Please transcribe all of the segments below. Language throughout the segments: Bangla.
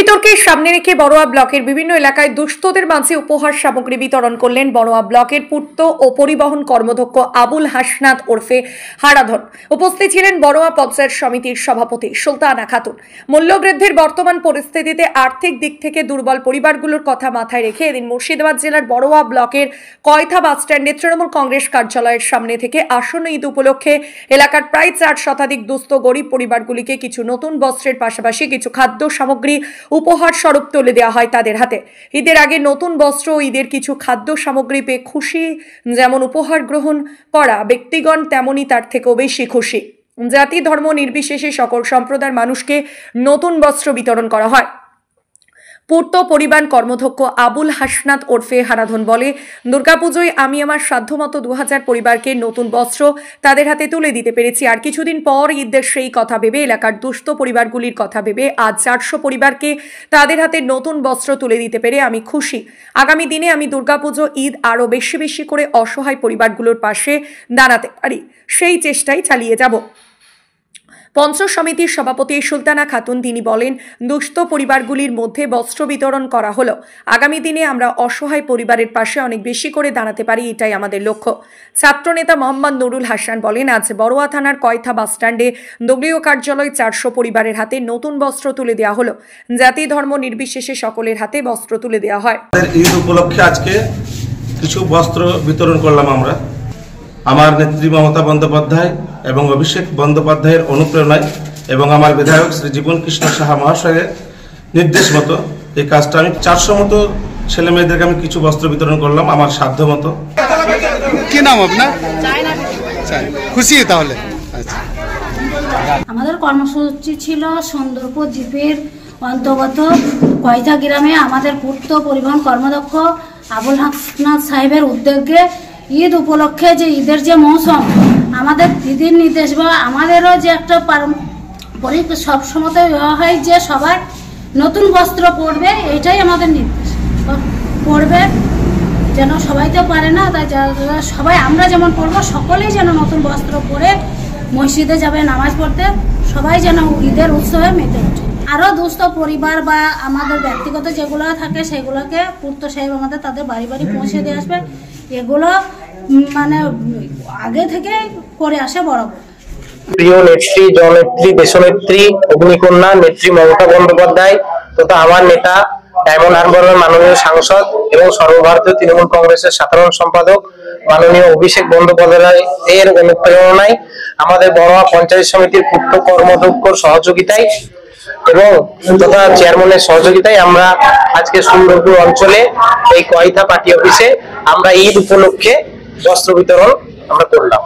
বিতর্কে সামনে রেখে বড়োয়া ব্লকের বিভিন্ন এলাকায় দুস্থদের মাঝে উপহার সামগ্রী বিতরণ করলেন বড়োয়া ব্লকের পূর্ত ও পরিবহন কর্মদক্ষ আবুল হাসনাত ওরফে হারাধন। উপস্থিত ছিলেন বড়োয়া পঞ্চায়েত সমিতির সভাপতি সুলতানা খাতুন। মূল্যবৃদ্ধির বর্তমান পরিস্থিতিতে আর্থিক দিক থেকে দুর্বল পরিবারগুলোর কথা মাথায় রেখে এদিন মুর্শিদাবাদ জেলার বড়োয়া ব্লকের কয়থা বাসস্ট্যান্ডে তৃণমূল কংগ্রেস কার্যালয়ের সামনে থেকে আসন্ন ঈদ উপলক্ষে এলাকার প্রায় 4 শতাধিক দুস্থ গরিব পরিবারগুলিকে কিছু নতুন বস্ত্রের পাশাপাশি কিছু খাদ্য সামগ্রী উপহার স্বরূপ তুলে দেওয়া হয় তাদের হাতে। ঈদের আগে নতুন বস্ত্র ও ঈদের কিছু খাদ্য সামগ্রী পেয়ে খুশি যেমন উপহার গ্রহণ করা ব্যক্তিগণ, তেমনি তার থেকেও বেশি খুশি জাতি ধর্ম নির্বিশেষে সকল সম্প্রদায়ের মানুষকে নতুন বস্ত্র বিতরণ করা হয়। পূর্ত পরিবহন কর্মদক্ষ আবুল হাসনাত ওরফে হারাধন বলে, দুর্গাপুজোয় আমি আমার সাধ্যমতো 2000 পরিবারকে নতুন বস্ত্র তাদের হাতে তুলে দিতে পেরেছি। আর কিছুদিন পর ঈদের সেই কথা ভেবে এলাকার দুস্থ পরিবারগুলির কথা ভেবে আজ 400 পরিবারকে তাদের হাতে নতুন বস্ত্র তুলে দিতে পেরে আমি খুশি। আগামী দিনে আমি দুর্গাপুজো ঈদ আরও বেশি বেশি করে অসহায় পরিবারগুলোর পাশে দাঁড়াতে পারি, সেই চেষ্টাই চালিয়ে যাব। পঞ্চায়েত সমিতির সভাপতি সুলতানা খাতুন তিনি বলেন, দুস্থ পরিবারগুলির মধ্যে বস্ত্র বিতরণ করা হলো। আগামী দিনে আমরা অসহায় পরিবারের পাশে অনেক বেশি করে দাঁড়াতে পারি, এটাই আমাদের লক্ষ্য। ছাত্রনেতা মোহাম্মদ নুরুল হাসান বলেন, আজ বড়োয়া থানার কয়থা বাসস্ট্যান্ডে দলীয় কার্যালয় 400 পরিবারের হাতে নতুন বস্ত্র তুলে দেওয়া হলো। জাতি ধর্ম নির্বিশেষে সকলের হাতে বস্ত্র তুলে দেওয়া হয়। ঈদ উপলক্ষে আজকে কিছু বস্ত্র বিতরণ করলাম আমরা। আমার নেত্রী মমতা বন্দ্যোপাধ্যায় এবং অভিষেক বন্দ্যোপাধ্যায়ের অনুপ্রেরণায় এবং আমার বিধায়ক শ্রী জীবন কৃষ্ণ সাহা মহাশয়ের নির্দেশ মতো এই কাজটা আমি 400 মতো ছেলে মেয়েদেরকে আমি কিছু বস্ত্র বিতরণ করলাম আমার সাধ্য মতো। কি নাম আপনার? খুশি তাহলে? আচ্ছা, আমাদের কর্মসূচি ছিল সুন্দরপুর জিপির অন্তর্গত কয়থা গ্রামে আমাদের পূর্ত পরিবহন কর্মদক্ষ আবুল হাসনাত সাহেবের উদ্যোগে ঈদ উপলক্ষে যে ঈদের যে মৌসুম, আমাদের দিদির নির্দেশ বা আমাদেরও যে একটা পারম্পরিক সবসময় হয় যে সবাই নতুন বস্ত্র পরবে, এইটাই আমাদের নির্দেশ। পরবে যেন সবাই তো পারে না, তাই সবাই আমরা যেমন পরবো সকলেই যেন নতুন বস্ত্র পরে মসজিদে যাবে নামাজ পড়তে, সবাই যেন ঈদের উৎসবে মেতে ওঠে। আরও দুস্থ পরিবার বা আমাদের ব্যক্তিগত যেগুলো থাকে সেগুলোকে পূর্ত সাহেব আমাদের তাদের বাড়ি বাড়ি পৌঁছে দিয়ে আসবে। এগুলো মানে আগে থেকে করে আসে বরাবর। প্রিয় নেত্রী, জননেত্রী, দেশনেত্রী, অগ্নিকন্যা নেত্রী মমতা বন্দ্যোপাধ্যায় তথা আমার নেতা ডায়মন্ড হারবারের মাননীয় সাংসদ এবং সর্বভারতীয় তৃণমূল কংগ্রেসের সাধারণ সম্পাদক মাননীয় অভিষেক বন্দ্যোপাধ্যায় এর অনুপ্রেরণায় আমাদের বড়োয়া পঞ্চায়েত সমিতির পূর্ত কর্মদক্ষর সহযোগিতায় এবং তথা চেয়ারম্যানের সহযোগিতায় আমরা আজকে সুন্দরপুর অঞ্চলে এই কয়থা পার্টি অফিসে আমরা ঈদ উপলক্ষে বস্ত্র বিতরণ আমরা করলাম।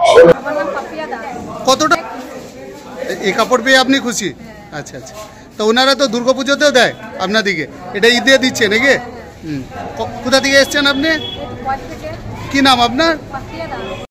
কতটা এই কাপড় পেয়ে আপনি খুশি? আচ্ছা আচ্ছা, তো ওনারা তো দুর্গাপুজোতেও দেয় আপনাদিকে, এটা ঈদে দিচ্ছে নাকি? কোথা থেকে এসছেন আপনি? কি নাম আপনার?